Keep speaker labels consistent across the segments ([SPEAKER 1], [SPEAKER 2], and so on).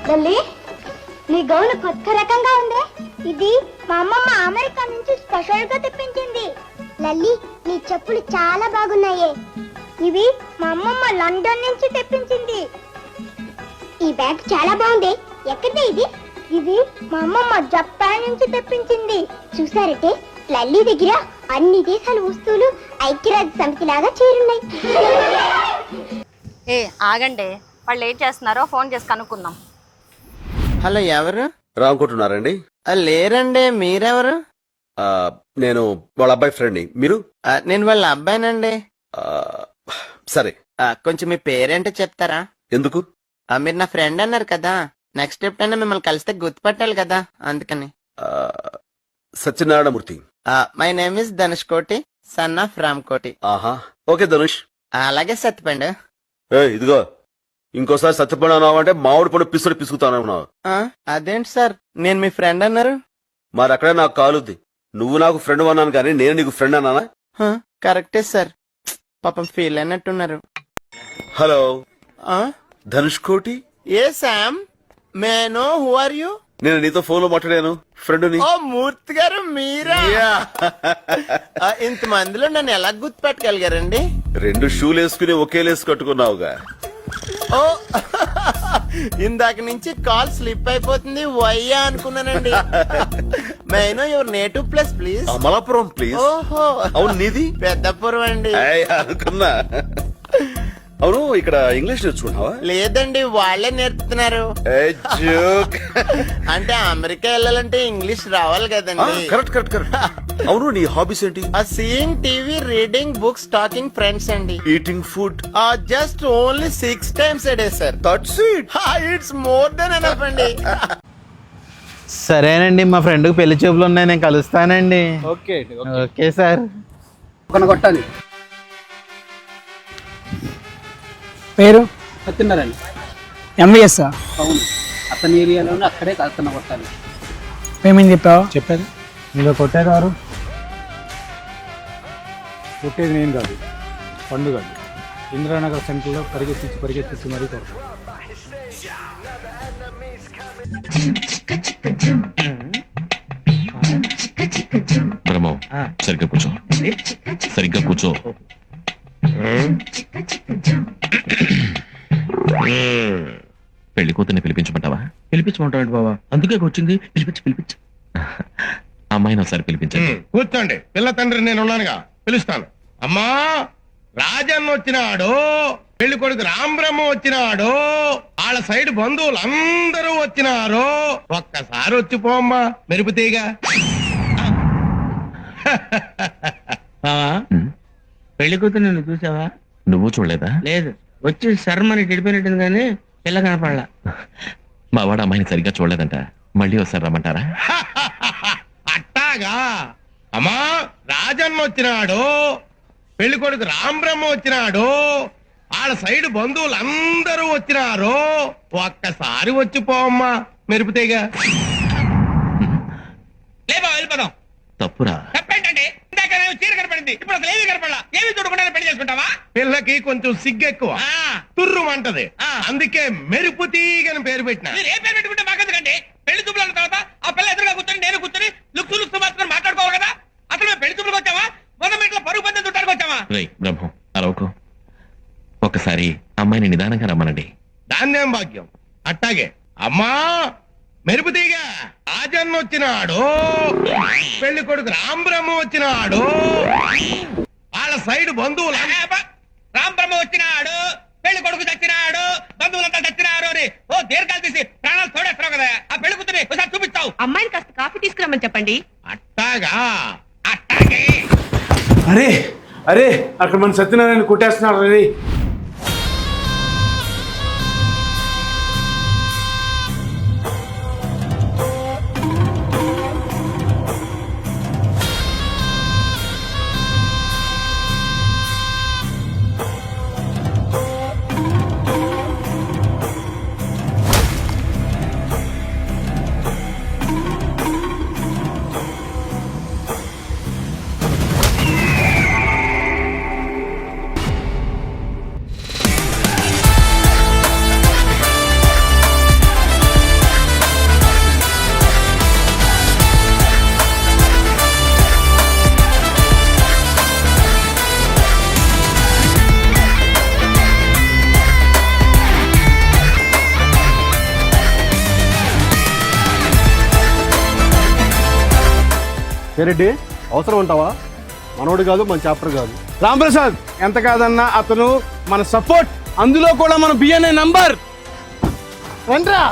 [SPEAKER 1] లల్లి, నీ గౌను కొత్త రకంగా ఉంది. ఇది మా అమ్మమ్మ అమెరికా నుంచి స్పెషల్ గా తెప్పించింది. లల్లి, నీ చెప్పులు చాలా బాగున్నాయే. ఇవి మా అమ్మమ్మ లండన్ నుంచి తెప్పించింది. ఈ బ్యాగ్ చాలా బాగుంది. ఎక్కడిది ఇది? ఇది మా అమ్మమ్మ జపాన్ నుంచి తెప్పించింది. చూసారంటే లల్లి దగ్గర అన్ని దేశాల వస్తువులు ఐక్యరాజ్య సమితి లాగా చేరున్నాయి.
[SPEAKER 2] ఏ ఆగండి, వాళ్ళు ఏం చేస్తున్నారో ఫోన్ చేసి కనుక్కుందాం.
[SPEAKER 3] హలో, ఎవరు?
[SPEAKER 4] రానుకుంటున్నారండి?
[SPEAKER 3] లేరండి, మీరెవరు?
[SPEAKER 4] నేను వాళ్ళ అబ్బాయి ఫ్రెండ్ని. మీరు?
[SPEAKER 3] నేను వాళ్ళ అబ్బాయినండి.
[SPEAKER 4] ఆ, సరే.
[SPEAKER 3] కొంచెం మీ పేరేంటో చెప్తారా?
[SPEAKER 4] ఎందుకు?
[SPEAKER 3] మీరు నా ఫ్రెండ్ అన్నారు కదా, నెక్స్ట్ ఎప్పుడైనా మిమ్మల్ని కలిస్తే గుర్తుపట్టాలి కదా, అందుకని.
[SPEAKER 4] Satyanarayana Murthy.
[SPEAKER 3] My name is Dhanush కోటి, సన్ ఆఫ్ రామ్ కోటి.
[SPEAKER 4] ఆహా, ఓకే ధనుష్.
[SPEAKER 3] అలాగే సత్యపండు.
[SPEAKER 4] ఇదిగో, ఇంకోసారి సత్యపండు అన్నావు అంటే మామిడి పండు పిసుడు పిసుకుతానన్నావు.
[SPEAKER 3] అదేంటి సార్, నేను మీ ఫ్రెండ్ అన్నారు.
[SPEAKER 4] మరి అక్కడే నాకు కాలుద్ది. నువ్వు నాకు ఫ్రెండ్ అన్నాను కానీ నేను నీకు ఫ్రెండ్ అన్నానా?
[SPEAKER 3] కరెక్టే సార్, పాపం feel అయినట్టున్నారు.
[SPEAKER 4] Hello, Dhanush Koti.
[SPEAKER 3] Hey Sam, may know who are you?
[SPEAKER 4] నేను నీతో ఫోన్ లో మాట్లాడాను, ఫ్రెండ్ని.
[SPEAKER 3] ఓ మూర్తి గారు, మీరా? ఇంతమందిలో నన్ను ఎలా గుర్తుపెట్టగలిగారండి?
[SPEAKER 4] 2 షూలు వేసుకుని ఒకే లేసు కట్టుకున్నావుగా.
[SPEAKER 3] ఓ, ఇందాక నుంచి కాల్ స్లిప్ అయిపోతుంది, వయ్యా అనుకున్నానండి. Maino your native place please.
[SPEAKER 4] Amalapuram please.
[SPEAKER 3] ఓహో,
[SPEAKER 4] అవును, నీది?
[SPEAKER 3] పెద్దపురం అండి.
[SPEAKER 4] అనుకున్నా. అవును, ఇక్కడ ఇంగ్లీష్ నేర్చుకుంటావా?
[SPEAKER 3] లేదండి, వాళ్ళే నేర్పుతున్నారు. అంటే అమెరికా వెళ్ళాలంటే ఇంగ్లీష్ రావాలి కదండి.
[SPEAKER 4] Correct correct correct. అవును, నీ హాబీస్ ఏంటి?
[SPEAKER 3] Seeing TV, reading books, talking friends అండి.
[SPEAKER 4] Eating food?
[SPEAKER 3] Just only 6 times a day sir.
[SPEAKER 4] That's it.
[SPEAKER 3] It's more than enough అండి.
[SPEAKER 5] సరేనండి, మా ఫ్రెండ్కి పెళ్లి చూపులు ఉన్నాయి, నేను కలుస్తానండి.
[SPEAKER 6] Okay
[SPEAKER 5] okay sir.
[SPEAKER 6] కొట్టాలి. పేరు సత్యనారాయణ.
[SPEAKER 7] ఎంవిఎస్.
[SPEAKER 6] అవును, అతని ఏరియాలోనే అక్కడే అతను కొట్టాలి.
[SPEAKER 7] ఏమేమి చెప్పావు?
[SPEAKER 8] చెప్పాను. మీరు కొట్టేది ఎవరు? కొట్టేది నేను కాదు, పండు కాదు. ఇందిరానగర్ సెంటర్లో పరిగెత్తించి మరీ కొడతాను.
[SPEAKER 9] బ్రహ్మో, సరిగ్గా కూర్చో, సరిగ్గా కూర్చో. పెళ్లి కూతుర్ని పిలిపించమంటావా?
[SPEAKER 5] పిలిపించమంటాడు బాబా, అందుకే వచ్చింది. పిలిపించు.
[SPEAKER 9] అమ్మాయిని ఒకసారి పిలిపించండి.
[SPEAKER 10] కూర్చోండి, పిల్ల తండ్రి నేను ఉన్నానుగా, పిలుస్తాను. అమ్మా, రాజన్న వచ్చినాడు, పెళ్లి కొడుకు రాంబ్రహ్మ వచ్చినాడు, వాళ్ళ సైడ్ బంధువులు అందరూ వచ్చినారు. ఒక్కసారి వచ్చిపోమ్మా, మెరుపుతీగా.
[SPEAKER 5] పెళ్లి కూతురు నిన్ను చూసావా?
[SPEAKER 9] నువ్వు చూడలేదా?
[SPEAKER 5] లేదు, వచ్చి శర్మని గడిపోయినట్టుంది కానీ పిల్ల కనపడలా.
[SPEAKER 9] మా వాడు అమ్మాయిని సరిగ్గా చూడలేదంట, మళ్ళీ ఒకసారి రమ్మంటారా?
[SPEAKER 10] అట్టాగా. అమ్మా, రాజన్న వచ్చినాడు, పెళ్లి కొడుకు రాంబ్రహ్మ వచ్చినాడు, వాళ్ళ సైడ్ బంధువులు అందరూ వచ్చినారు. ఒక్కసారి వచ్చిపోమ్మా, మెరుపుతీగా.
[SPEAKER 5] లేబా, వెళ్ళిపోదాం.
[SPEAKER 9] తప్పురా.
[SPEAKER 5] తప్పేంటండి? ఇందాక చీర కనపడింది, ఇప్పుడు అసలు ఏమి కనపడలా. ఏమి చూడకుండా పెళ్లి చేసుకుంటావా?
[SPEAKER 10] పిల్లకి కొంచెం సిగ్గెక్కువ, తుర్రుమంటది. అందుకే మెరుపుతీగని పేరు పెట్టిన.
[SPEAKER 5] మీరు ఏ పేరు పెట్టుకుంటే మాకెందుకండి? పెళ్లి చూపుల తర్వాత ఆ పిల్ల ఎదురుగా కూర్చొని నేను కూర్చొని లుక్స్ మాత్రం మాట్లాడుకోవాలి కదా. అసలు మేము పెళ్లి చూపులకు వచ్చావా, మొదటి ఇంట్లో పరుగు పందెం చుట్టానికి వచ్చావా?
[SPEAKER 9] రేయ్ బ్రహ్మం, అరవకు. ఒక్కసారి అమ్మాయిని నిదానంగా రమ్మనండి.
[SPEAKER 10] దాన్నేం భాగ్యం. అట్టాగే. అమ్మా, మెరుపుతీగ, రాజన్న వచ్చినాడు, పెళ్లి కొడుకు రాంబ్రహ్మ వచ్చినాడు, వాళ్ళ సైడ్ బంధువులు.
[SPEAKER 5] రాంబ్రహ్మ వచ్చినాడు, పెళ్లి కొడుకు చచ్చినాడు, బంధువులంతా చచ్చినారు అని ఓ దీర్ఘాలు తీసి ప్రాణాలు తోడేస్తావు కదా. ఆ పెళ్లి కూతురి ఒకసారి చూపిస్తావు.
[SPEAKER 2] అమ్మాయిని కాస్త కాఫీ తీసుకురమ్మని చెప్పండి.
[SPEAKER 10] అట్టాగా. అట్టాగే.
[SPEAKER 8] అరే అరే, అక్కడ మన సత్యనారాయణ కొట్టేస్తున్నారు. రే, రెడ్డి అవసరం ఉంటావా? మనోడు కాదు, మన చాప్టర్ కాదు. రాంప్రసాద్ ఎంత కాదన్నా అతను మన సపోర్ట్, అందులో కూడా మన బిఎన్ఏ నంబర్. రండ్రా.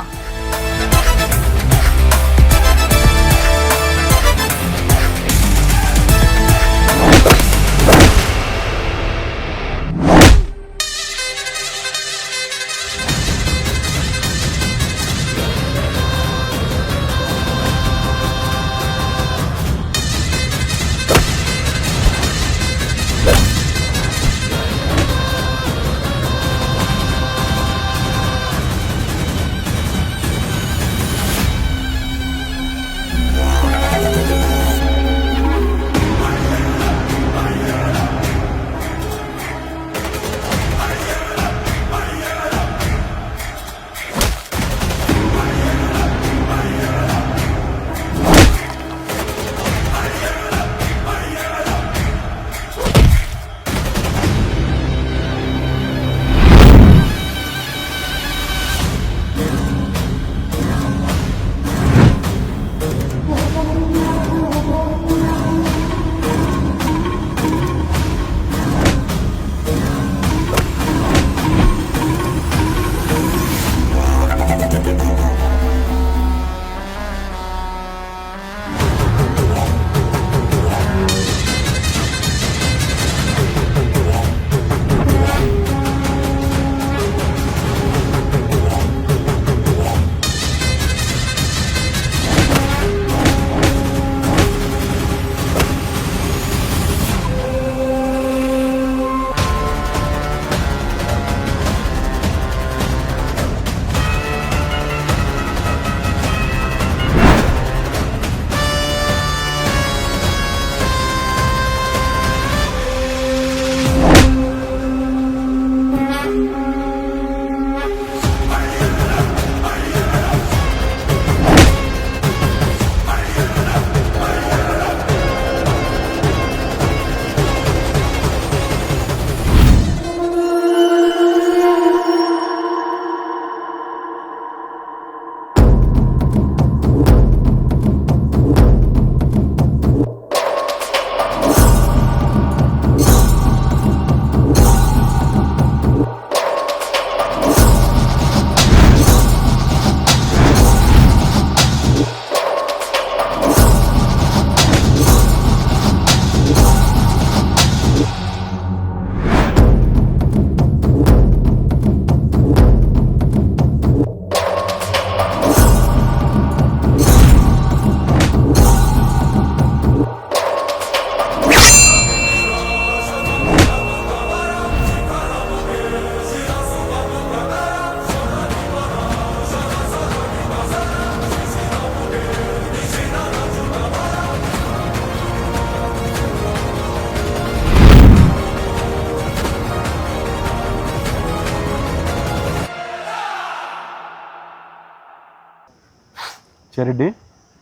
[SPEAKER 8] రెడ్డి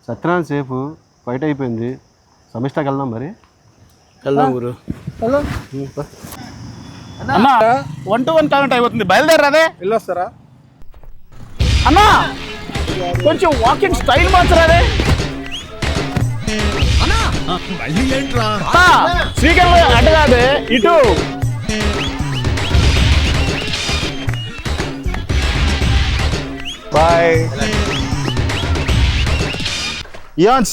[SPEAKER 8] సత్యనారాయణ సేఫ్ ఫైట్ అయిపోయింది. సమిష్టాకి వెళ్దాం. మరి వెళ్దాం ఊరు. అన్నా 1-1 కామెంట్ అయిపోతుంది, బయలుదేరాదే. వెళ్ళొస్తారా అన్నా? కొంచెం వాకింగ్ స్టైల్ మార్చరాదే. శ్రీకర్ అడ్డు కాదే, ఇటు. బాయ్. Yans.